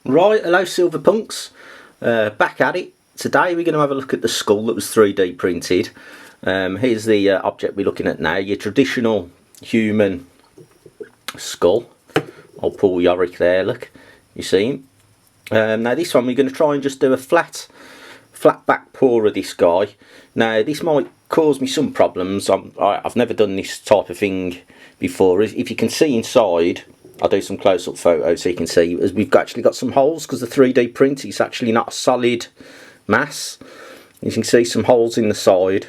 Right, hello Silver Punks, back at it. Today we're going to have a look at the skull that was 3D printed. Here's the object we're looking at now, your traditional human skull. I'll pull Yorick there, look, you see him. Now this one we're going to try and just do a flat back paw of this guy. Now this might cause me some problems. I've never done this type of thing before. If you can see inside, I'll do some close-up photos so you can see, as we've actually got some holes because the 3D print is actually not a solid mass. You can see some holes in the side,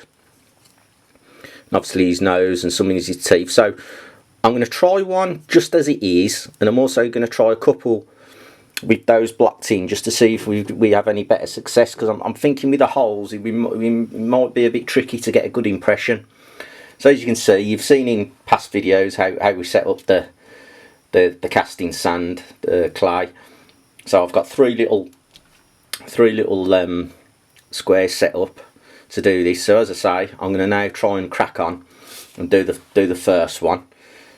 and obviously his nose and some in his teeth. So I'm going to try one just as it is, and I'm also going to try a couple with those blocked in just to see if we have any better success, because I'm thinking with the holes we might be a bit tricky to get a good impression. So as you can see, you've seen in past videos how we set up the casting sand, clay. So I've got three little squares set up to do this. So as I say, I'm going to now try and crack on and do the first one.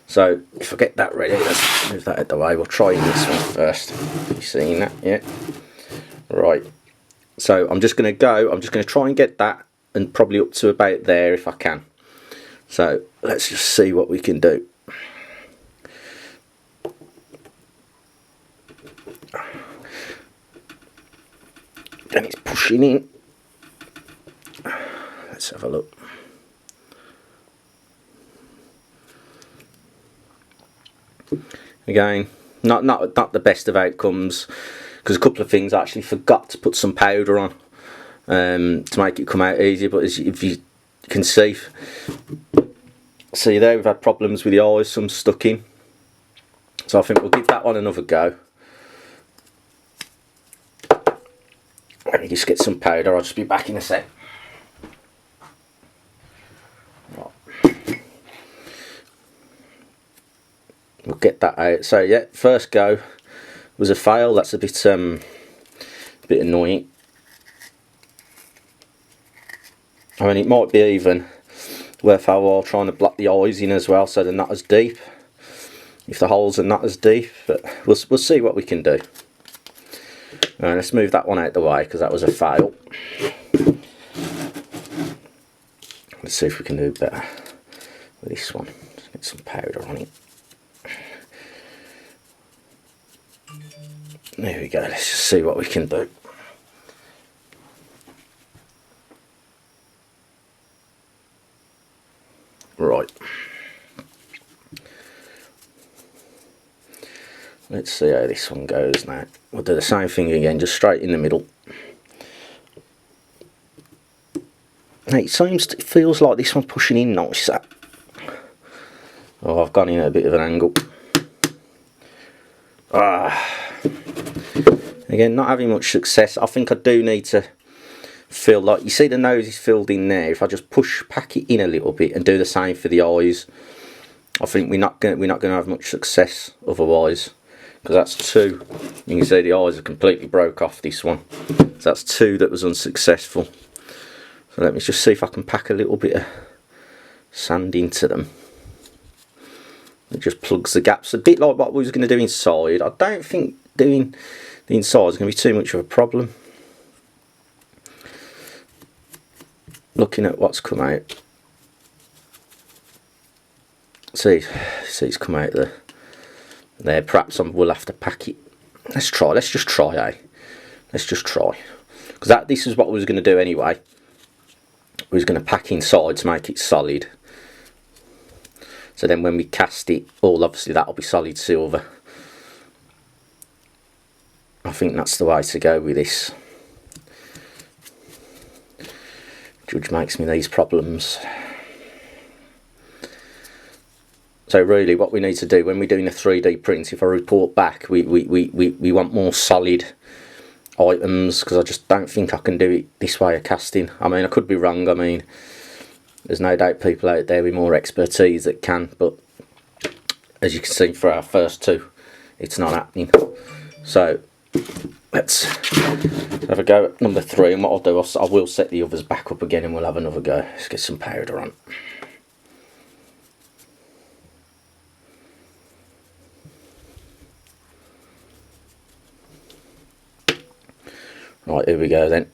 So if I get that ready, let's move that out the way. We'll try this one first. You seen that? Yeah. Right. So I'm just going to try and get that, and probably up to about there if I can. So let's just see what we can do. And it's pushing in. Let's have a look. Again, not the best of outcomes, because a couple of things I actually forgot to put some powder on to make it come out easier. But if you can see there, we've had problems with the eyes, some stuck in. So I think we'll give that one another go. Let me just get some powder. I'll just be back in a sec. We'll get that out. So yeah, first go was a fail. That's a bit annoying. I mean, it might be even worth our while trying to block the eyes in as well, so they're not as deep. If the holes are not as deep, but we'll see what we can do. Alright, let's move that one out the way because that was a fail. Let's see if we can do better with this one. Let's get some powder on it. There we go, let's just see what we can do. Right. Let's see how this one goes now. We'll do the same thing again, just straight in the middle. Now it feels like this one's pushing in nice. Oh, I've gone in at a bit of an angle. Again, not having much success. I think I do need to fill, like you see the nose is filled in there. If I just pack it in a little bit and do the same for the eyes, I think we're not going to have much success otherwise. Because that's two. You can see the eyes are completely broke off this one. So that's two that was unsuccessful. So let me just see if I can pack a little bit of sand into them. It just plugs the gaps, a bit like what we was going to do inside. I don't think doing the inside is going to be too much of a problem. Looking at what's come out. See it's come out there. Perhaps we'll have to pack it. Let's just try, eh? Let's just try. Because this is what we was going to do anyway. We was going to pack inside to make it solid. So then when we cast it, obviously that'll be solid silver. I think that's the way to go with this. Judge makes me these problems. So really what we need to do when we're doing a 3D print, if I report back, we want more solid items, because I just don't think I can do it this way of casting. I mean, I could be wrong. I mean, there's no doubt people out there with more expertise that can, but as you can see for our first two, it's not happening. So let's have a go at number 3, and what I'll do, I will set the others back up again and we'll have another go. Let's get some powder on. Right, here we go then.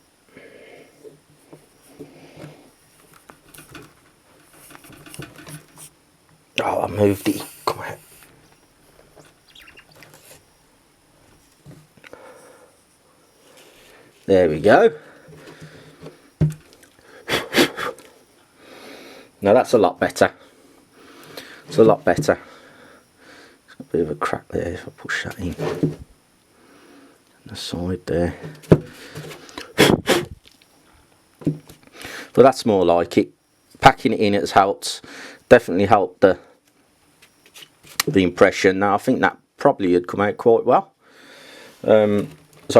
Oh, I moved it. Come on. There we go. Now that's a lot better. It's a lot better. There's a bit of a crack there if I push that in. The side there. But that's more like it. Packing it in has helped. Definitely helped the impression. Now I think that probably had come out quite well. So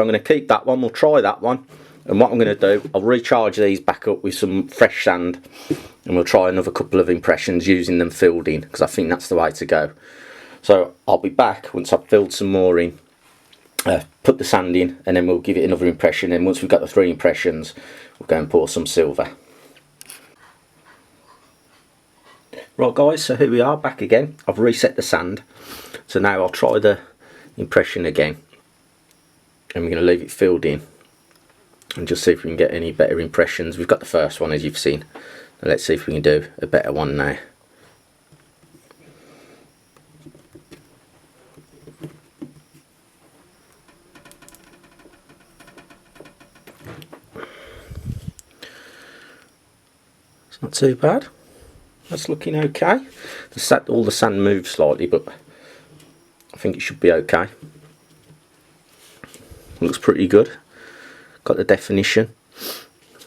I'm going to keep that one. We'll try that one. And what I'm going to do, I'll recharge these back up with some fresh sand. And we'll try another couple of impressions using them filled in. Because I think that's the way to go. So I'll be back once I've filled some more in. Put the sand in. And then we'll give it another impression. And once we've got the 3 impressions, we'll go and pour some silver. Right guys, so here we are back again. I've reset the sand. So now I'll try the impression again. And we're going to leave it filled in. And just see if we can get any better impressions. We've got the first one as you've seen. Now let's see if we can do a better one now. It's not too bad. That's looking okay. All the sand moves slightly, but I think it should be okay. Looks pretty good. Got the definition.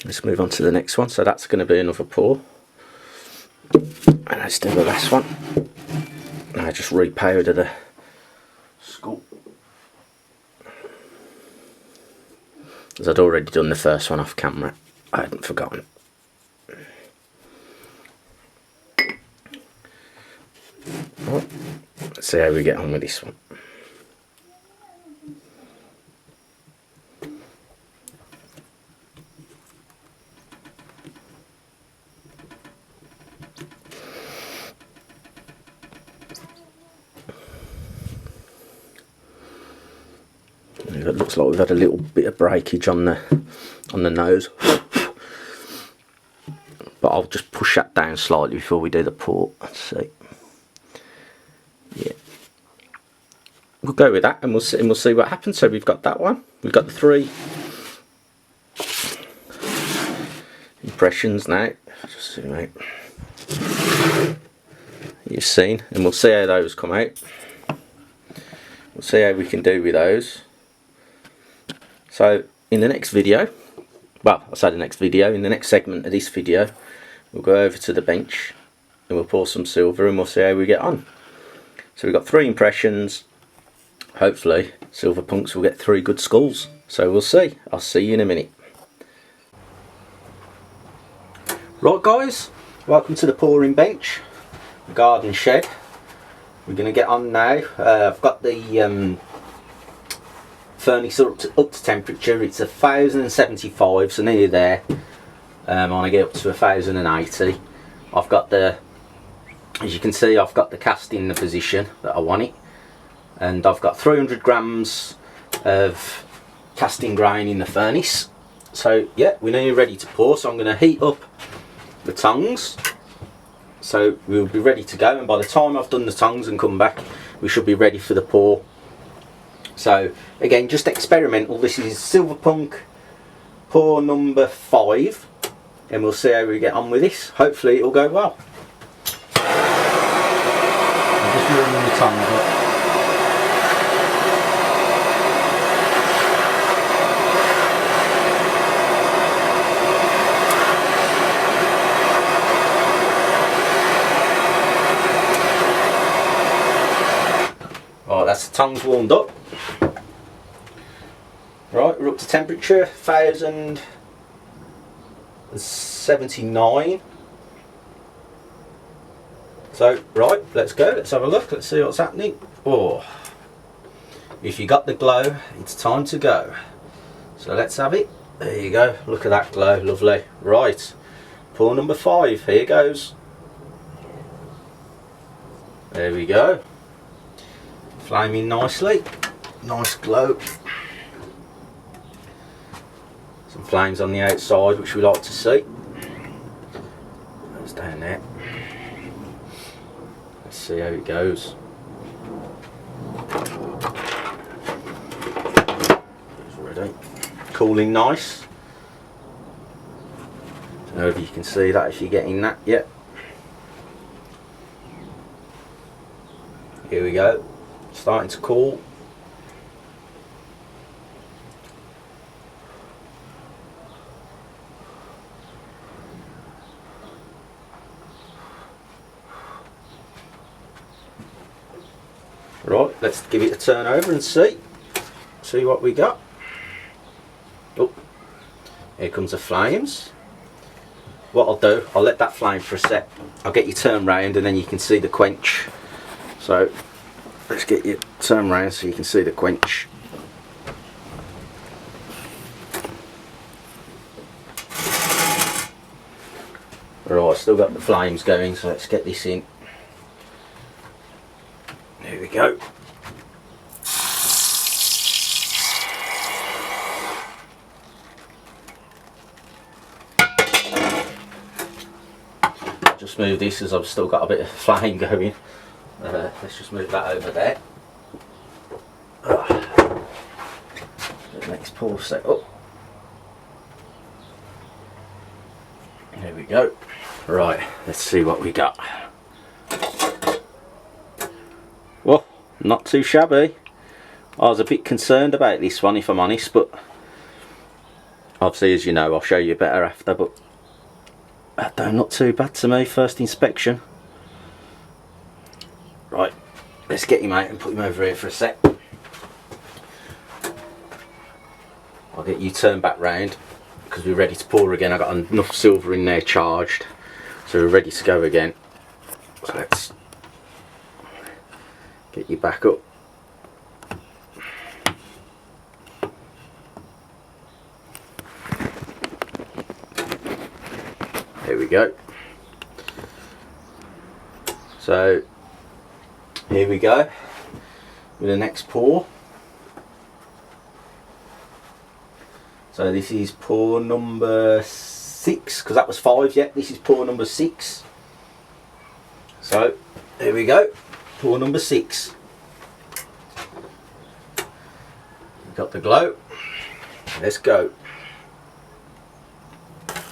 Let's move on to the next one. So that's going to be another pour. And let's do the last one. I just repowder the skull. As I'd already done the first one off camera. I hadn't forgotten. Right. Let's see how we get on with this one. It looks like we've had a little bit of breakage on the nose, but I'll just push that down slightly before we do the pour. Let's see. Yeah, we'll go with that, and we'll see what happens. So we've got that one. We've got the 3 impressions now. Just zoom out. You've seen, and we'll see how those come out. We'll see how we can do with those. So in the next video, well, I'll say the next video, in the next segment of this video, we'll go over to the bench and we'll pour some silver and we'll see how we get on. So we've got 3 impressions. Hopefully Silver Punks will get 3 good skulls. So we'll see. I'll see you in a minute. Right guys, welcome to the pouring bench, garden shed. We're going to get on now. I've got the furnace up to temperature. It's 1075, so nearly there. I want to get up to 1080. I've got the, as you can see, I've got the cast in the position that I want it, and I've got 300 grams of casting grain in the furnace. So yeah, we're nearly ready to pour. So I'm going to heat up the tongs, so we'll be ready to go, and by the time I've done the tongs and come back, we should be ready for the pour. So again, just experimental. This is Silver Punk pour number 5, and we'll see how we get on with this. Hopefully it'll go well. I'm just warming the tongs up. Right, that's the tongs warmed up. Right, we're up to temperature 1079. So, right, let's go. Let's have a look. Let's see what's happening. Oh, if you got the glow, it's time to go. So let's have it. There you go. Look at that glow. Lovely. Right, pour number 5. Here goes. There we go. Flaming nicely. Nice glow. Some flames on the outside, which we like to see. That's down there. Let's see how it goes. It's ready. Cooling nice. Don't know if you can see that if you're getting that yet. Here we go. Starting to cool. Right, let's give it a turn over and see what we got. Oh, here comes the flames. What I'll do, I'll let that flame for a sec. I'll get you turned round and then you can see the quench. So let's get you turned round so you can see the quench. Right, still got the flames going, so let's get this in. There we go. Just move this as I've still got a bit of flame going. Let's just move that over there. The next pour set up. There we go. Right, let's see what we got. Well, not too shabby. I was a bit concerned about this one, if I'm honest, but obviously, as you know, I'll show you better after, but not too bad to me, first inspection. Right, let's get him out and put him over here for a sec. I'll get you turned back round because we're ready to pour again. I've got enough silver in there charged, so we're ready to go again. So let's get you back up. There we go. So here we go with the next pour. So this is pour number 6, because that was 5 yet. This is pour number 6. So here we go, pour number 6. We've got the glow. Let's go.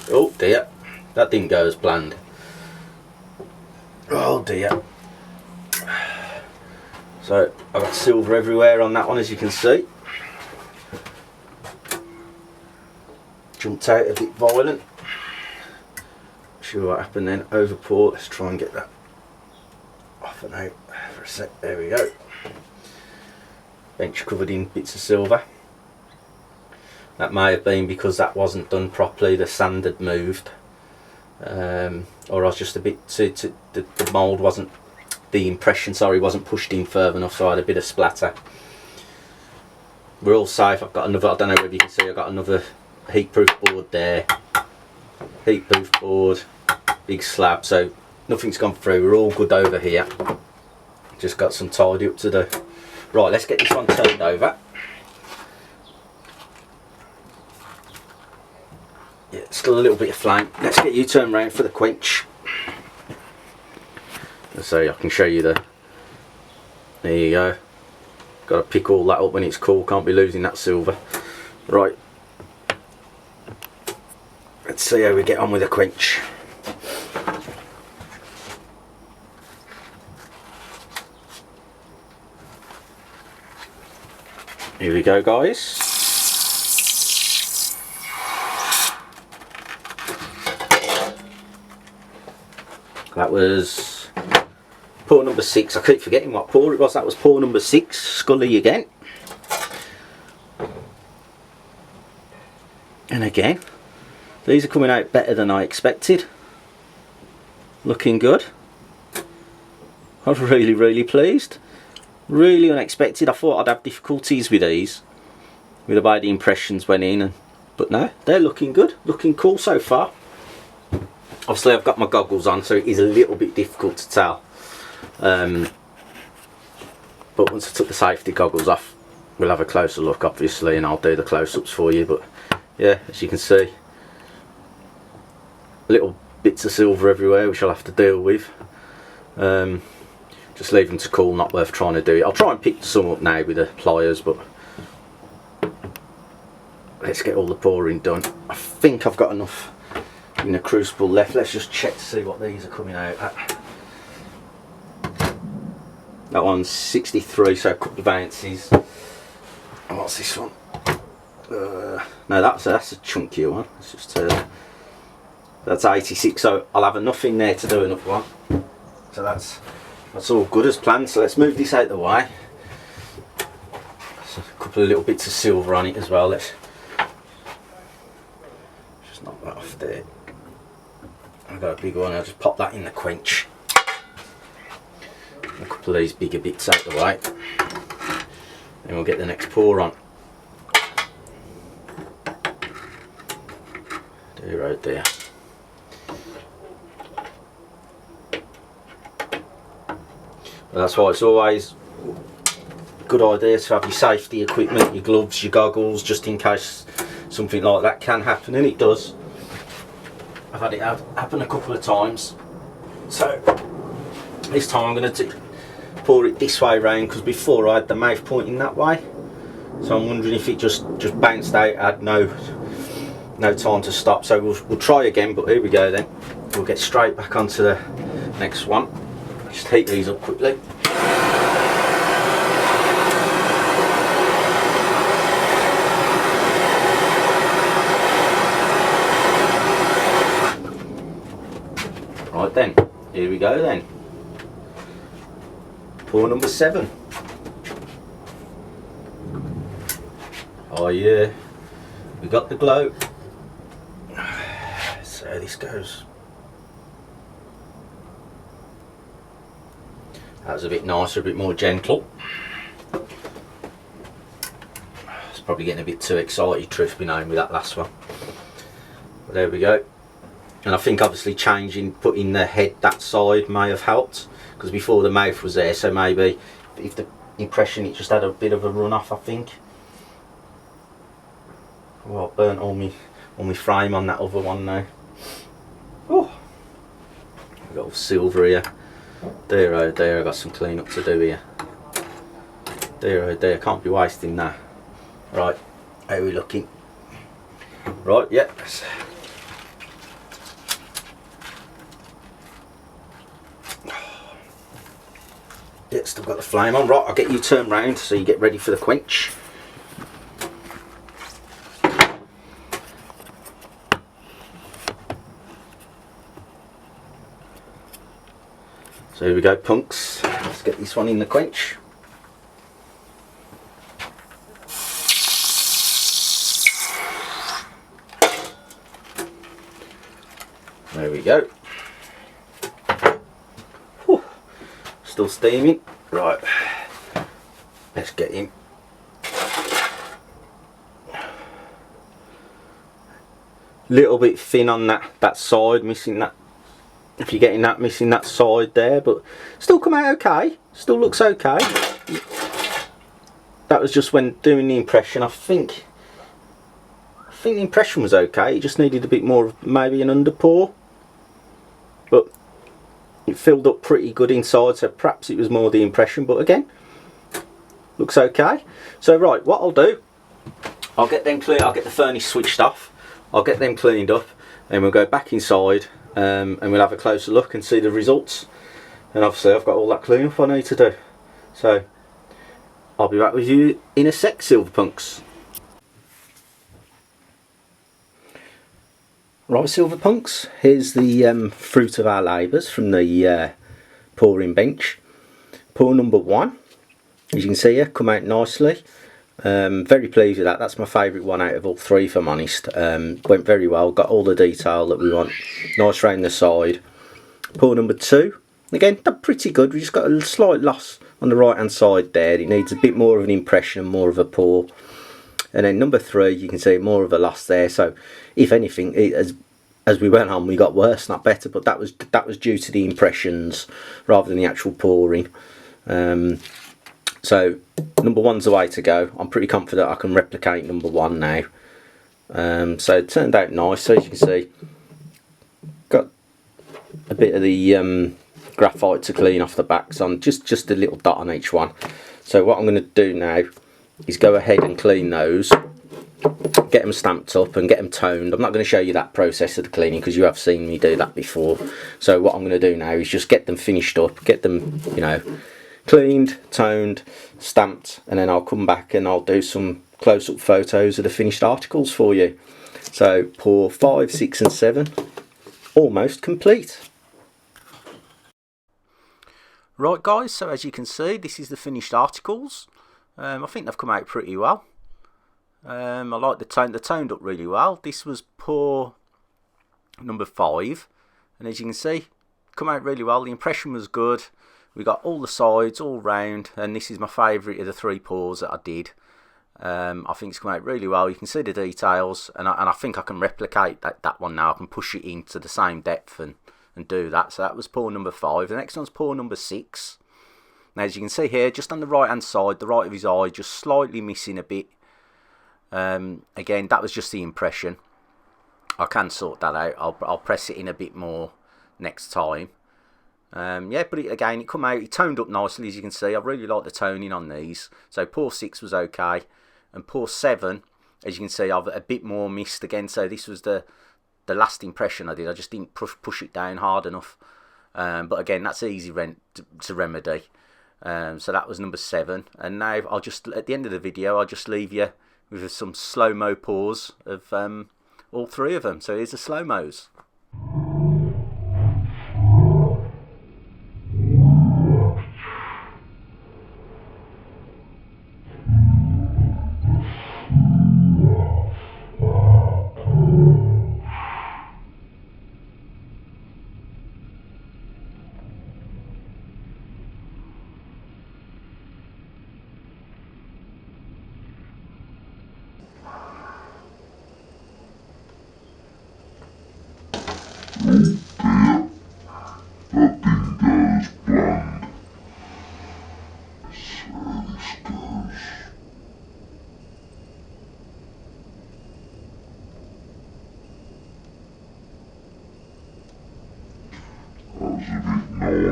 Oh dear, that didn't go as planned. Oh dear. So I've got silver everywhere on that one, as you can see. Jumped out a bit violent. Not sure what happened then. Over pour. Let's try and get that off and out for a sec. There we go. Bench covered in bits of silver. That may have been because that wasn't done properly. The sand had moved, or I was just a bit the mould wasn't, the impression, sorry, wasn't pushed in further enough, so I had a bit of splatter. We're all safe. I've got another, I don't know whether you can see, I've got another heat-proof board there. Heat-proof board, big slab, so nothing's gone through. We're all good over here. Just got some tidy up to do. Right, let's get this one turned over. Yeah, still a little bit of flame. Let's get you turned around for the quench. So I can show you the, there you go. Got to pick all that up when it's cool, can't be losing that silver. Right, let's see how we get on with the quench. Here we go, guys. That was pour number 6. I keep forgetting what pour it was. That was pour number 6. Scully again. And again, these are coming out better than I expected. Looking good. I'm really pleased. Really unexpected. I thought I'd have difficulties with these, with the way the impressions went in, but no, they're looking good. Looking cool so far. Obviously I've got my goggles on, so it is a little bit difficult to tell. But once I took the safety goggles off, we'll have a closer look obviously, and I'll do the close-ups for you. But yeah, as you can see, little bits of silver everywhere, which I'll have to deal with. Just leave them to cool, not worth trying to do it. I'll try and pick some up now with the pliers, but let's get all the pouring done. I think I've got enough in the crucible left. Let's just check to see what these are coming out at. That one's 63, so a couple of ounces. And what's this one? No, that's a chunkier one. It's just that's 86, so I'll have enough in there to do another one. So that's all good as planned. So let's move this out of the way. So a couple of little bits of silver on it as well. Let's just knock that off there. I've got a big one. I'll just pop that in the quench. A couple of these bigger bits out of the way. Then we'll get the next pour on. There, right there. Well, that's why it's always a good idea to have your safety equipment, your gloves, your goggles, just in case something like that can happen, and it does. I've had it happen a couple of times. So this time I'm going to pour it this way round, because before I had the mouth pointing that way. So I'm wondering if it just bounced out. I had no time to stop. So we'll try again, but here we go then. We'll get straight back onto the next one. Just heat these up quickly. Right then, here we go then. Pour number 7. Oh yeah, we got the glow. So this goes. That was a bit nicer, a bit more gentle. It's probably getting a bit too excited, truth be known, with that last one. But there we go. And I think obviously putting the head that side may have helped, because before the mouth was there, so maybe if the impression, it just had a bit of a run off, I think. Well, I burnt all my frame on that other one now. Oh, we've got all silver here. There, oh there, I've got some clean up to do here. There, oh there, can't be wasting that. Right, how are we looking? Right, yep. Yeah, still got the flame on. Right, I'll get you turned round so you get ready for the quench. So here we go, punks. Let's get this one in the quench. There we go. Whew. Still steaming. Right, let's get in. Little bit thin on that side, missing that. If you're getting that, missing that side there, but still come out okay. Still looks okay. That was just when doing the impression. I think the impression was okay. It just needed a bit more of maybe an under pour, but it filled up pretty good inside, so perhaps it was more the impression, but again, looks okay. So right, what I'll do, I'll get them clean. I'll get the furnace switched off, I'll get them cleaned up, and we'll go back inside, and we'll have a closer look and see the results. And obviously I've got all that clean up I need to do, so I'll be back with you in a sec, silver punks. Right, silver punks, here's the fruit of our labours from the pouring bench. Pour number 1, as you can see here, come out nicely. Very pleased with that. That's my favourite one out of all 3, if I'm honest. Went very well, got all the detail that we want, nice round the side. Pour number 2, again, that's pretty good. We just got a slight loss on the right hand side there. It needs a bit more of an impression and more of a pour. And then number 3, you can see more of a loss there. So if anything, as we went on, we got worse, not better. But that was due to the impressions rather than the actual pouring. So number 1's the way to go. I'm pretty confident I can replicate number 1 now. So it turned out nice. So as you can see, got a bit of the graphite to clean off the backs on, just a little dot on each one. So what I'm going to do now is go ahead and clean those, get them stamped up and get them toned. I'm not going to show you that process of the cleaning because you have seen me do that before. So what I'm going to do now is just get them finished up, get them, you know, cleaned, toned, stamped, and then I'll come back and I'll do some close-up photos of the finished articles for you. So pour 5, 6 and 7 almost complete. Right guys, so as you can see, this is the finished articles. I think they've come out pretty well. I like the tone, they're toned up really well. This was pour number 5, and as you can see, come out really well. The impression was good. We got all the sides all round, and this is my favourite of the 3 pours that I did. I think it's come out really well. You can see the details, and I think I can replicate that one now. I can push it into the same depth and do that. So that was pour number 5. The next one's pour number 6. Now as you can see here, just on the right hand side, the right of his eye, just slightly missing a bit. Again, that was just the impression. I can sort that out. I'll press it in a bit more next time. Yeah, but again, it come out, it toned up nicely, as you can see. I really like the toning on these. So pour 6 was okay, and pour 7, as you can see, I've a bit more missed again. So this was the last impression I did. I just didn't push it down hard enough. But again, that's easy to remedy. So that was number 7, and now I'll just, at the end of the video, I'll just leave you with some slow-mo pours of all 3 of them. So here's the slow-mos.